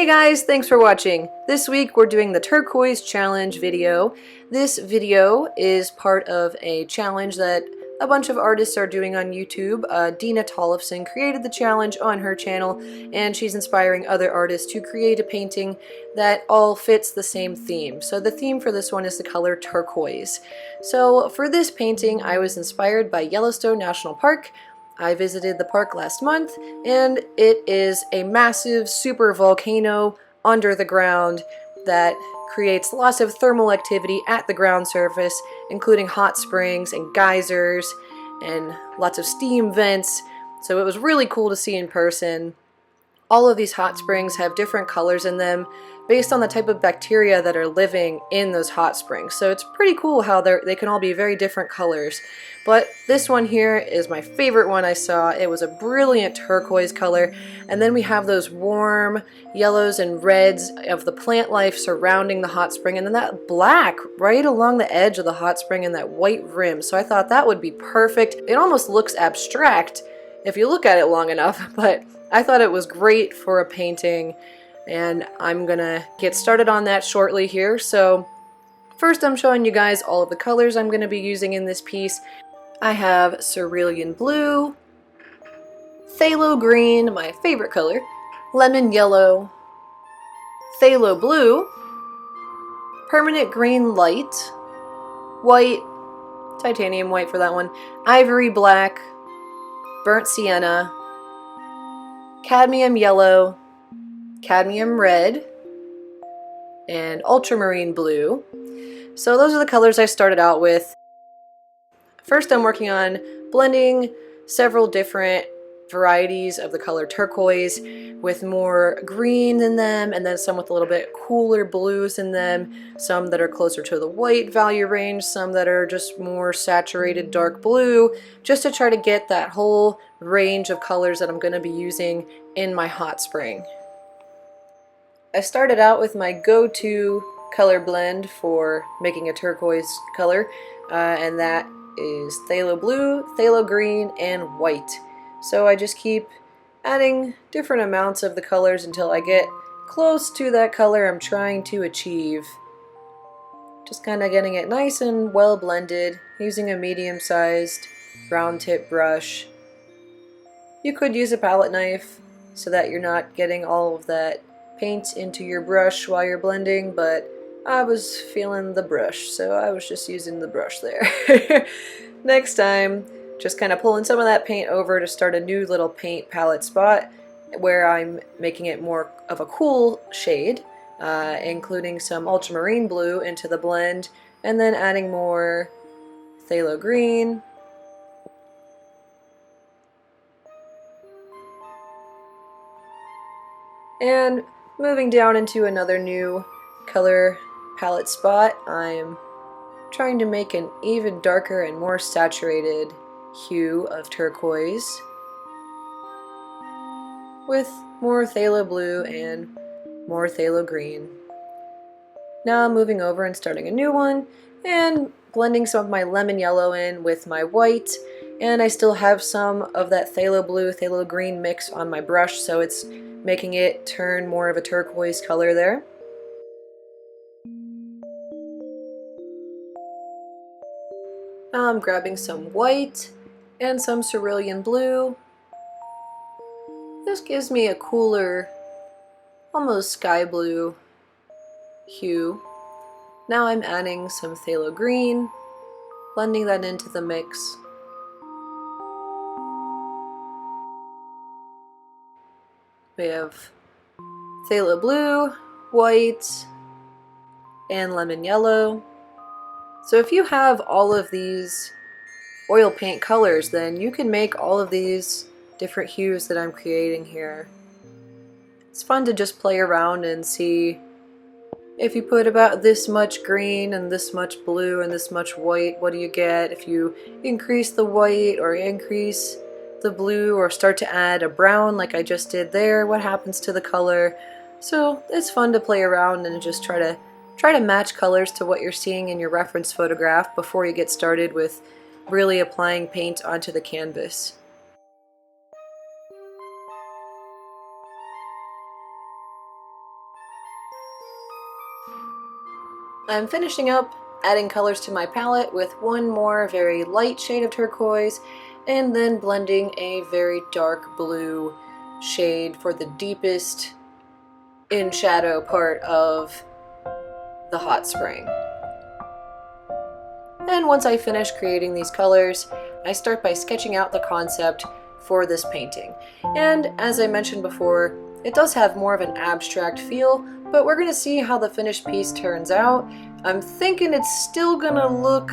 Hey guys, thanks for watching. This week we're doing the Turquoise challenge video. This video is part of a challenge that a bunch of artists are doing on YouTube. Dina Tollefson created the challenge on her channel, and she's inspiring other artists to create a painting that all fits the same theme. So the theme for this one is the color turquoise. So for this painting I was inspired by Yellowstone National Park. I visited the park last month, and it is a massive super volcano under the ground that creates lots of thermal activity at the ground surface, including hot springs and geysers and lots of steam vents. So it was really cool to see in person. All of these hot springs have different colors in them based on the type of bacteria that are living in those hot springs. So it's pretty cool how they can all be very different colors. But this one here is my favorite one I saw. It was a brilliant turquoise color, and then we have those warm yellows and reds of the plant life surrounding the hot spring, and then that black right along the edge of the hot spring and that white rim. So I thought that would be perfect. It almost looks abstract if you look at it long enough, but I thought it was great for a painting, and I'm gonna get started on that shortly here. So first I'm showing you guys all of the colors I'm gonna be using in this piece. I have cerulean blue, phthalo green, my favorite color, lemon yellow, phthalo blue, permanent green light, white, titanium white for that one, ivory black, burnt sienna, cadmium yellow, cadmium red, and ultramarine blue. So those are the colors I started out with. First I'm working on blending several different varieties of the color turquoise with more green in them, and then some with a little bit cooler blues in them, some that are closer to the white value range, some that are just more saturated dark blue, just to try to get that whole range of colors that I'm going to be using in my hot spring. I started out with my go-to color blend for making a turquoise color, and that is phthalo blue, phthalo green, and white. So I just keep adding different amounts of the colors until I get close to that color I'm trying to achieve. Just kind of getting it nice and well blended using a medium-sized round tip brush. You could use a palette knife so that you're not getting all of that paint into your brush while you're blending, but I was feeling the brush, so I was just using the brush there. Next time, just kind of pulling some of that paint over to start a new little paint palette spot where I'm making it more of a cool shade, including some ultramarine blue into the blend, and then adding more phthalo green, and moving down into another new color palette spot. I'm trying to make an even darker and more saturated hue of turquoise with more phthalo blue and more phthalo green. Now I'm moving over and starting a new one and blending some of my lemon yellow in with my white, and I still have some of that phthalo blue, phthalo green mix on my brush, so it's making it turn more of a turquoise color there. Now I'm grabbing some white and some cerulean blue. This gives me a cooler, almost sky blue hue. Now I'm adding some phthalo green, blending that into the mix. We have phthalo blue, white, and lemon yellow. So if you have all of these oil paint colors, then you can make all of these different hues that I'm creating here. It's fun to just play around and see if you put about this much green and this much blue and this much white, what do you get? If you increase the white or increase the blue or start to add a brown like I just did there, what happens to the color? So it's fun to play around and just try to match colors to what you're seeing in your reference photograph before you get started with really applying paint onto the canvas. I'm finishing up adding colors to my palette with one more very light shade of turquoise and then blending a very dark blue shade for the deepest in shadow part of the hot spring. And once I finish creating these colors, I start by sketching out the concept for this painting. And as I mentioned before, it does have more of an abstract feel, but we're going to see how the finished piece turns out. I'm thinking it's still going to look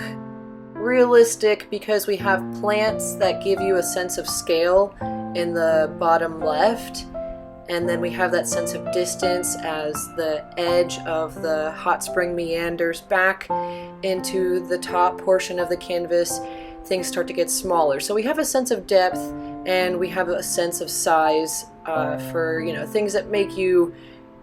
realistic because we have plants that give you a sense of scale in the bottom left, and then we have that sense of distance as the edge of the hot spring meanders back into the top portion of the canvas. Things start to get smaller. So we have a sense of depth and we have a sense of size for, you know, things that make you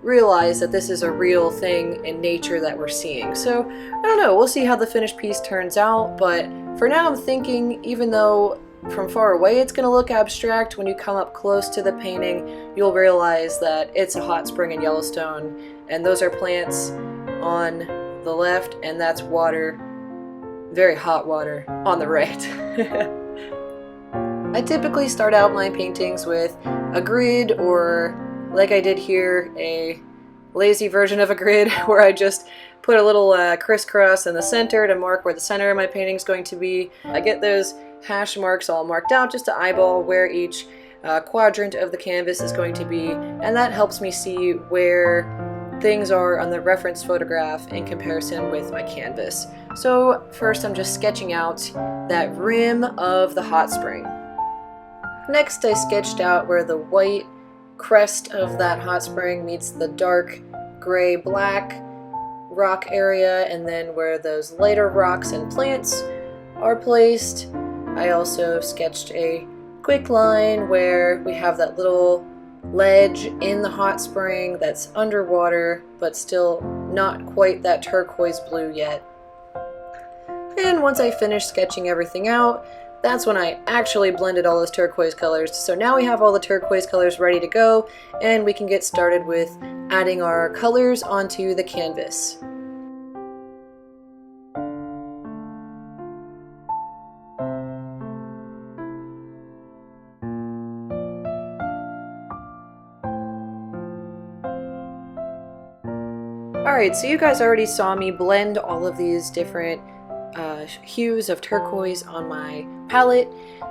realize that this is a real thing in nature that we're seeing. So I don't know, we'll see how the finished piece turns out, but for now I'm thinking, even though from far away it's going to look abstract, when you come up close to the painting you'll realize that it's a hot spring in Yellowstone, and those are plants on the left and that's water, very hot water, on the right. I typically start out my paintings with a grid, or like I did here, a lazy version of a grid where I just put a little crisscross in the center to mark where the center of my painting is going to be. I get those hash marks all marked out just to eyeball where each quadrant of the canvas is going to be, and that helps me see where things are on the reference photograph in comparison with my canvas. So first I'm just sketching out that rim of the hot spring. Next I sketched out where the white crest of that hot spring meets the dark gray-black rock area, and then where those lighter rocks and plants are placed. I also sketched a quick line where we have that little ledge in the hot spring that's underwater but still not quite that turquoise blue yet. And once I finished sketching everything out, that's when I actually blended all those turquoise colors. So now we have all the turquoise colors ready to go, and we can get started with adding our colors onto the canvas. Alright, so you guys already saw me blend all of these different hues of turquoise on my palette.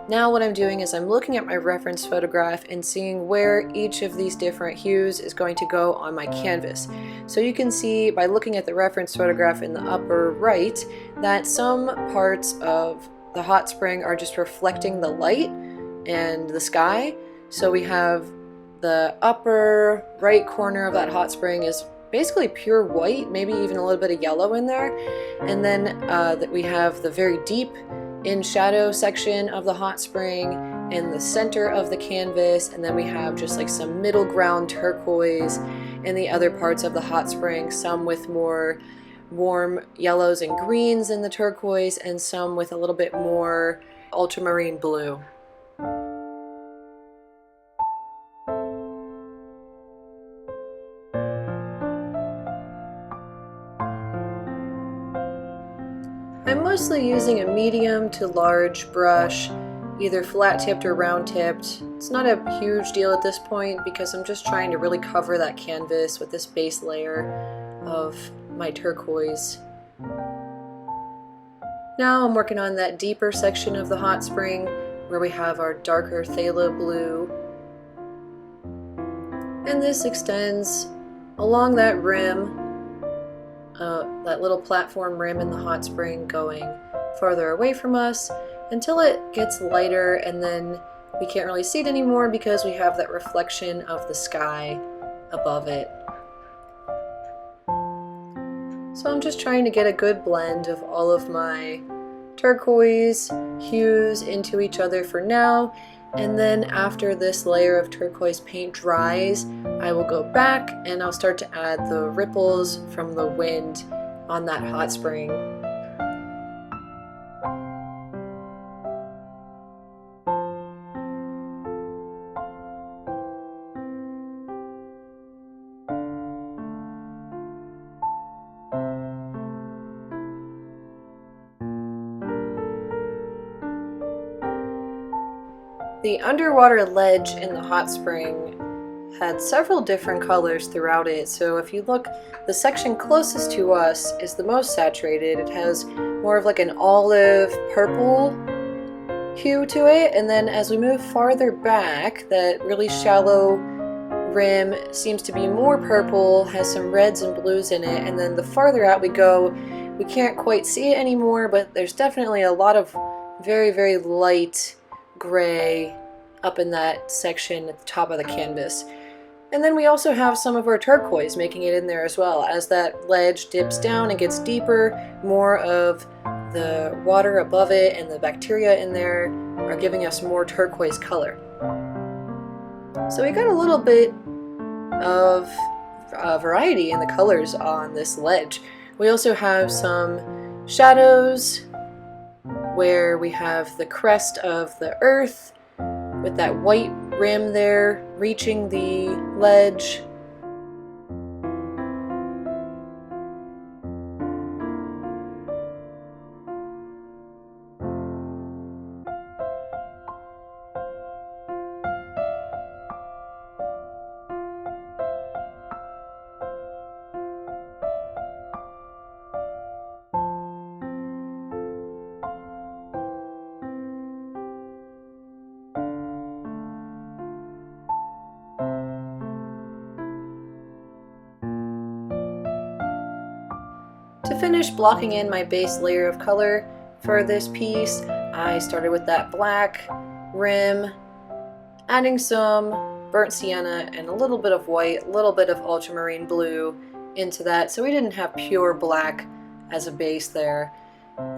Now what I'm doing is I'm looking at my reference photograph and seeing where each of these different hues is going to go on my canvas. So you can see by looking at the reference photograph in the upper right that some parts of the hot spring are just reflecting the light and the sky. So we have the upper right corner of that hot spring is basically pure white, maybe even a little bit of yellow in there. And then that we have the very deep in shadow section of the hot spring in the center of the canvas, and then we have just like some middle ground turquoise in the other parts of the hot spring, some with more warm yellows and greens in the turquoise, and some with a little bit more ultramarine blue. I'm mostly using a medium to large brush, either flat-tipped or round-tipped. It's not a huge deal at this point because I'm just trying to really cover that canvas with this base layer of my turquoise. Now I'm working on that deeper section of the hot spring where we have our darker phthalo blue. And this extends along that rim, that little platform rim in the hot spring, going farther away from us until it gets lighter, and then we can't really see it anymore because we have that reflection of the sky above it. So I'm just trying to get a good blend of all of my turquoise hues into each other for now, and then after this layer of turquoise paint dries, I will go back and I'll start to add the ripples from the wind on that hot spring. The underwater ledge in the hot spring had several different colors throughout it, so if you look, the section closest to us is the most saturated. It has more of like an olive purple hue to it, and then as we move farther back, that really shallow rim seems to be more purple, has some reds and blues in it, and then the farther out we go, we can't quite see it anymore, but there's definitely a lot of very, very light gray up in that section at the top of the canvas. And then we also have some of our turquoise making it in there as well. As that ledge dips down and gets deeper, more of the water above it and the bacteria in there are giving us more turquoise color. So we got a little bit of variety in the colors on this ledge. We also have some shadows where we have the crest of the earth with that white rim there reaching the ledge. To finish blocking in my base layer of color for this piece, I started with that black rim, adding some burnt sienna and a little bit of white, a little bit of ultramarine blue into that, so we didn't have pure black as a base there.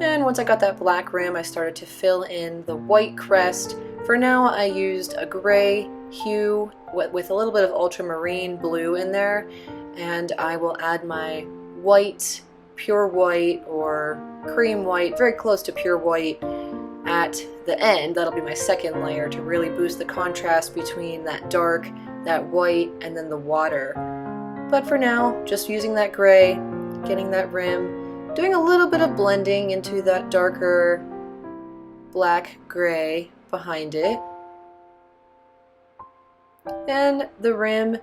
And once I got that black rim, I started to fill in the white crest. For now, I used a gray hue with a little bit of ultramarine blue in there, and I will add my white, pure white or cream white, very close to pure white at the end. That'll be my second layer to really boost the contrast between that dark, that white, and then the water. But for now, just using that gray, getting that rim, doing a little bit of blending into that darker black gray behind it. And the rim,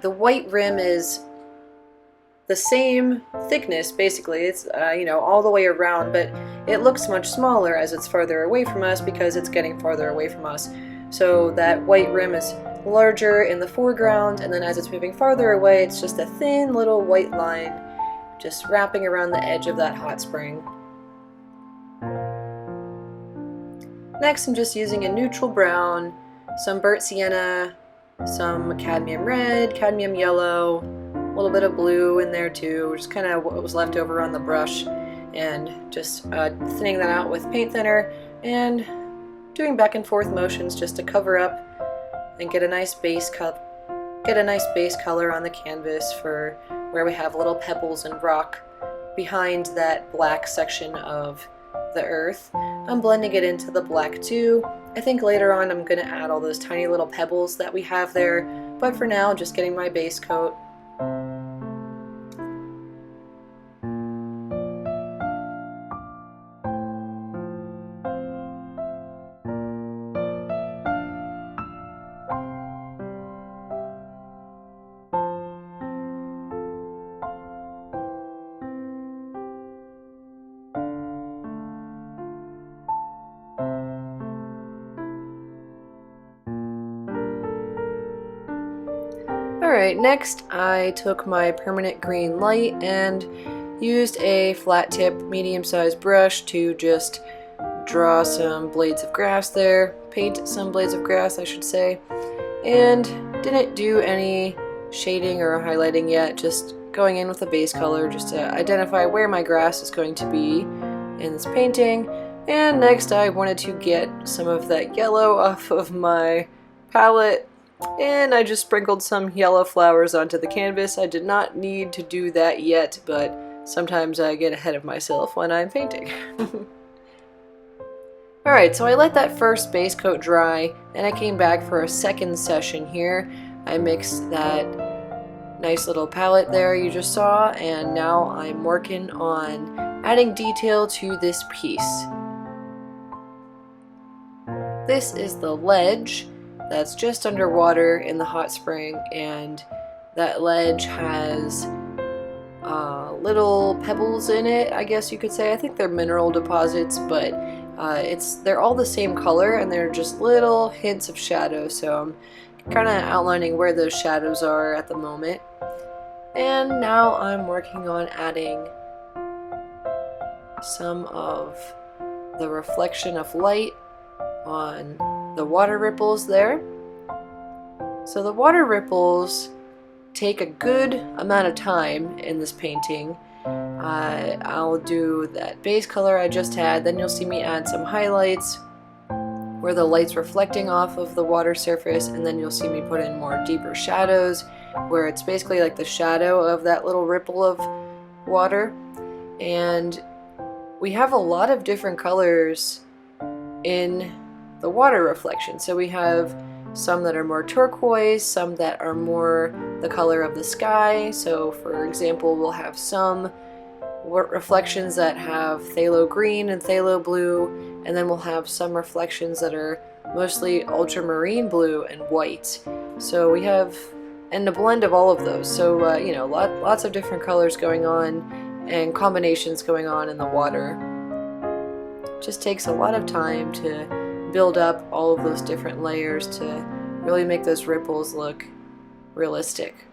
the white rim is the same thickness basically. It's all the way around, but it looks much smaller as it's farther away from us because it's getting farther away from us. So that white rim is larger in the foreground, and then as it's moving farther away, it's just a thin little white line just wrapping around the edge of that hot spring. Next, I'm just using a neutral brown, some burnt sienna, some cadmium red, cadmium yellow, a little bit of blue in there too, just kind of what was left over on the brush, and just thinning that out with paint thinner and doing back and forth motions just to cover up and get a nice base color on the canvas for where we have little pebbles and rock behind that black section of the earth. I'm blending it into the black too. I think later on I'm going to add all those tiny little pebbles that we have there, but for now just getting my base coat. Alright, next I took my permanent green light and used a flat tip medium-sized brush to just draw some blades of grass there, paint some blades of grass I should say, and didn't do any shading or highlighting yet, just going in with a base color just to identify where my grass is going to be in this painting. And next I wanted to get some of that yellow off of my palette, and I just sprinkled some yellow flowers onto the canvas. I did not need to do that yet, but sometimes I get ahead of myself when I'm painting. Alright, so I let that first base coat dry, and I came back for a second session here. I mixed that nice little palette there you just saw, and now I'm working on adding detail to this piece. This is the ledge that's just underwater in the hot spring, and that ledge has little pebbles in it, I guess you could say. I think they're mineral deposits, but they're all the same color, and they're just little hints of shadow, so I'm kind of outlining where those shadows are at the moment. And now I'm working on adding some of the reflection of light on the water ripples there. So the water ripples take a good amount of time in this painting. I'll do that base color I just had, then you'll see me add some highlights where the light's reflecting off of the water surface, and then you'll see me put in more deeper shadows where it's basically like the shadow of that little ripple of water. And we have a lot of different colors in the water reflection. So we have some that are more turquoise, some that are more the color of the sky. So for example, we'll have some reflections that have phthalo green and phthalo blue, and then we'll have some reflections that are mostly ultramarine blue and white. So we have, and a blend of all of those. So you know, lots of different colors going on and combinations going on in the water. It just takes a lot of time to build up all of those different layers to really make those ripples look realistic.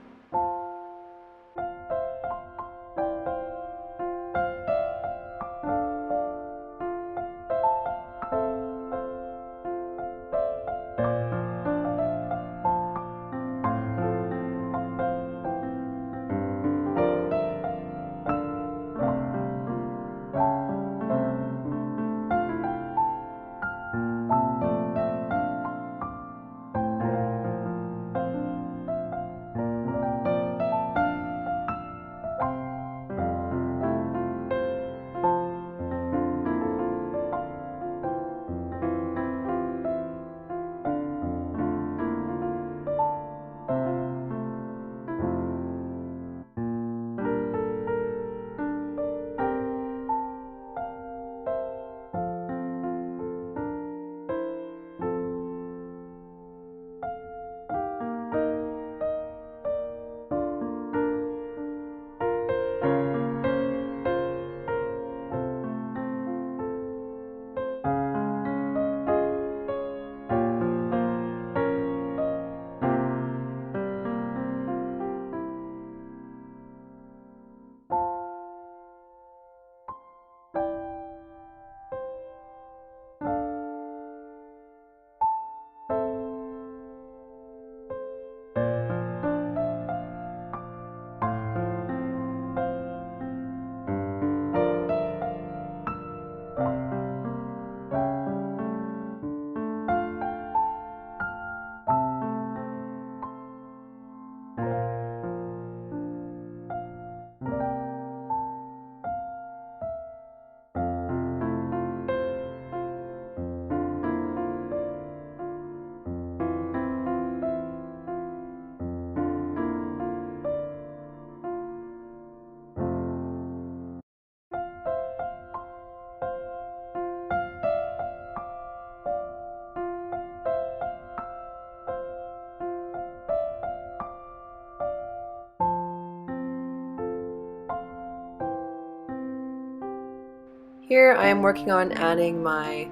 Here I am working on adding my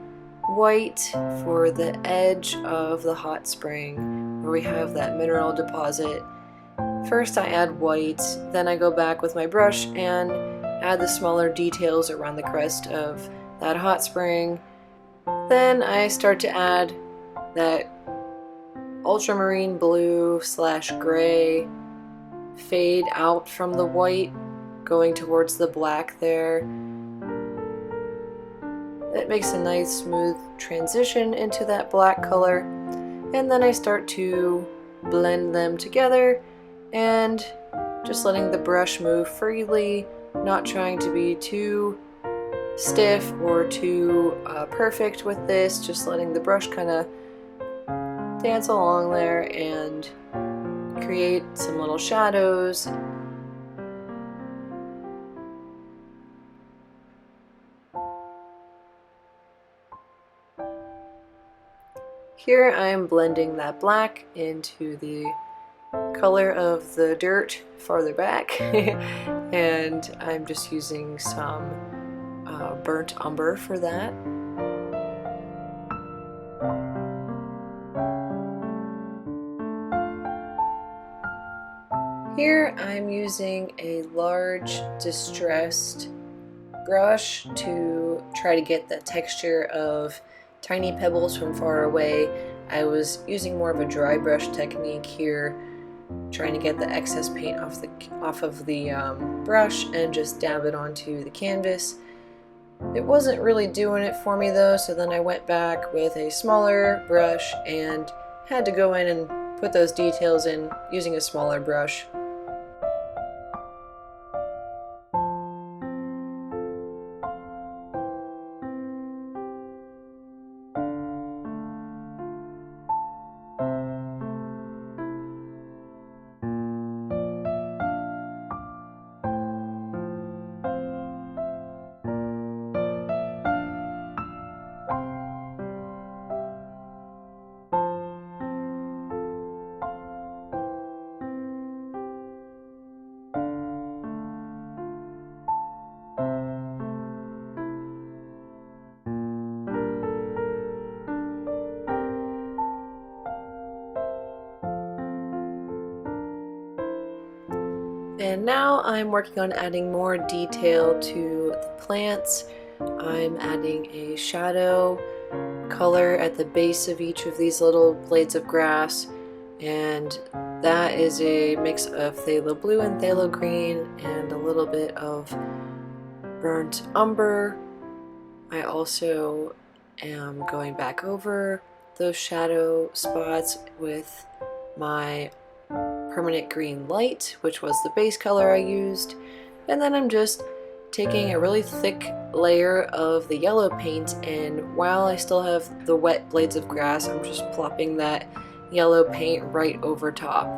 white for the edge of the hot spring where we have that mineral deposit. First I add white, then I go back with my brush and add the smaller details around the crest of that hot spring. Then I start to add that ultramarine blue / gray fade out from the white, going towards the black there. It makes a nice smooth transition into that black color, and then I start to blend them together and just letting the brush move freely, not trying to be too stiff or too perfect with this, just letting the brush kind of dance along there and create some little shadows. Here I'm blending that black into the color of the dirt farther back and I'm just using some burnt umber for that. Here I'm using a large distressed brush to try to get the texture of tiny pebbles from far away. I was using more of a dry brush technique here, trying to get the excess paint off of the brush and just dab it onto the canvas. It wasn't really doing it for me though, so then I went back with a smaller brush and had to go in and put those details in using a smaller brush. And now I'm working on adding more detail to the plants. I'm adding a shadow color at the base of each of these little blades of grass, and that is a mix of phthalo blue and phthalo green and a little bit of burnt umber. I also am going back over those shadow spots with my permanent green light, which was the base color I used, and then I'm just taking a really thick layer of the yellow paint, and while I still have the wet blades of grass, I'm just plopping that yellow paint right over top.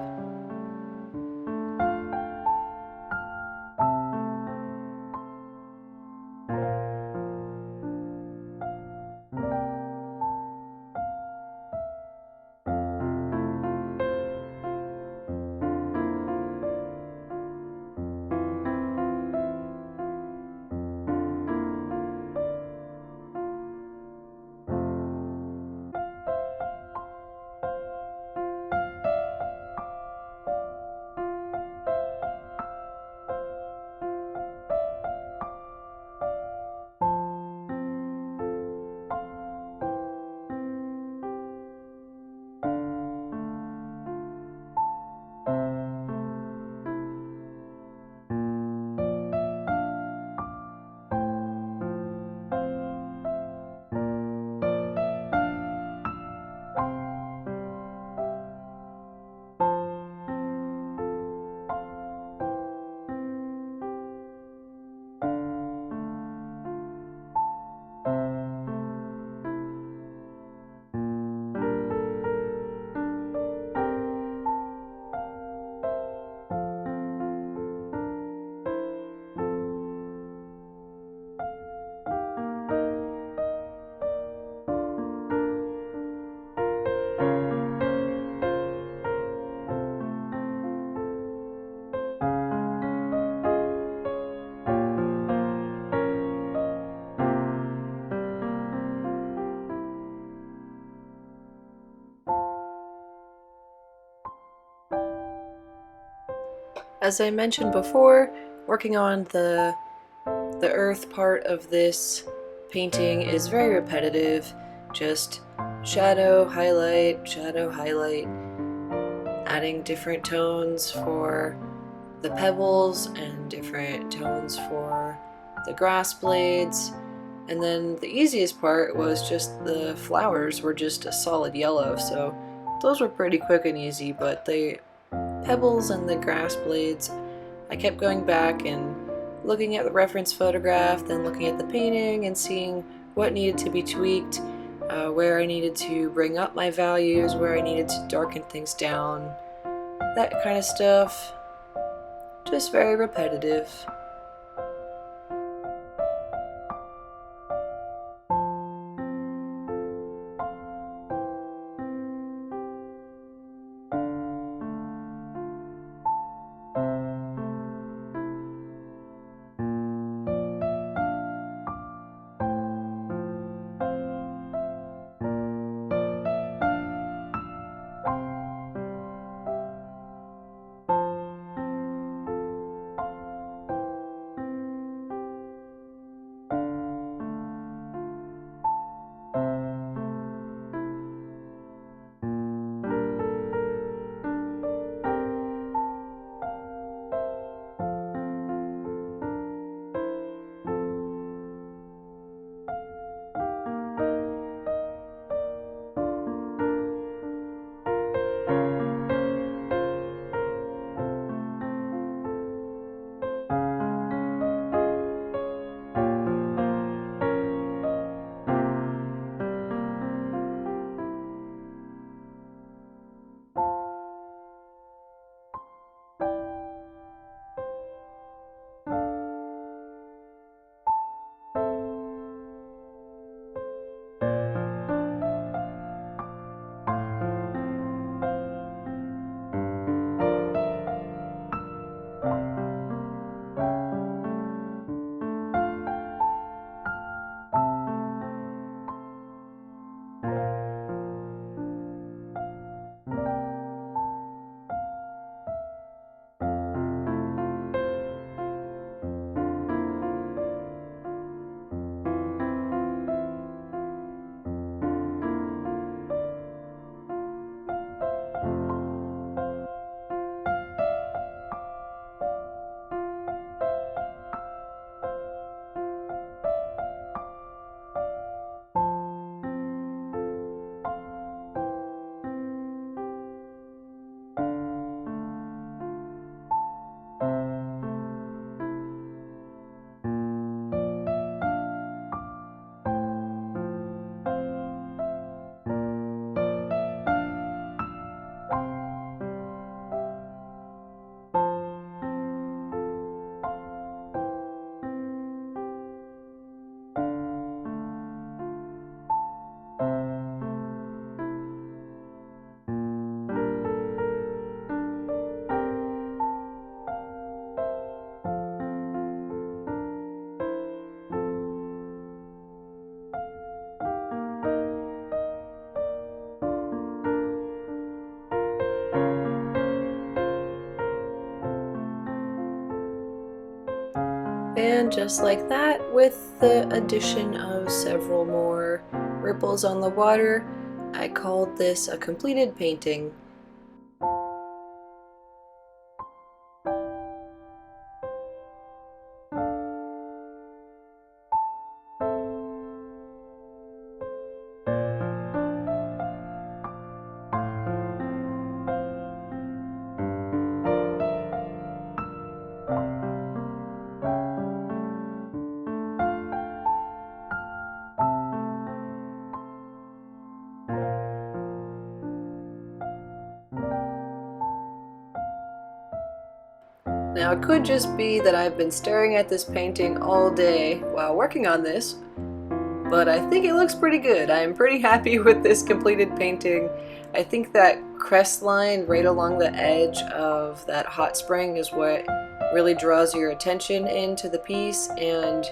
As I mentioned before, working on the earth part of this painting is very repetitive, just shadow, highlight, adding different tones for the pebbles and different tones for the grass blades. And then the easiest part was just the flowers were just a solid yellow, so those were pretty quick and easy, but the pebbles and the grass blades, I kept going back and looking at the reference photograph, then looking at the painting and seeing what needed to be tweaked, where I needed to bring up my values, where I needed to darken things down, that kind of stuff. Just very repetitive. And just like that, with the addition of several more ripples on the water, I called this a completed painting. Now it could just be that I've been staring at this painting all day while working on this, but I think it looks pretty good. I'm pretty happy with this completed painting. I think that crest line right along the edge of that hot spring is what really draws your attention into the piece and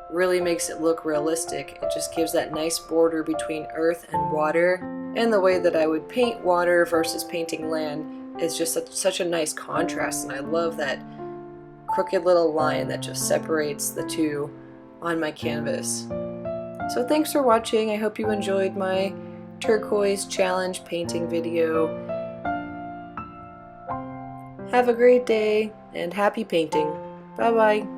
really makes it look realistic. It just gives that nice border between earth and water, and the way that I would paint water versus painting land is just such a nice contrast, and I love that crooked little line that just separates the two on my canvas. So thanks for watching. I hope you enjoyed my turquoise challenge painting video. Have a great day and happy painting. Bye bye.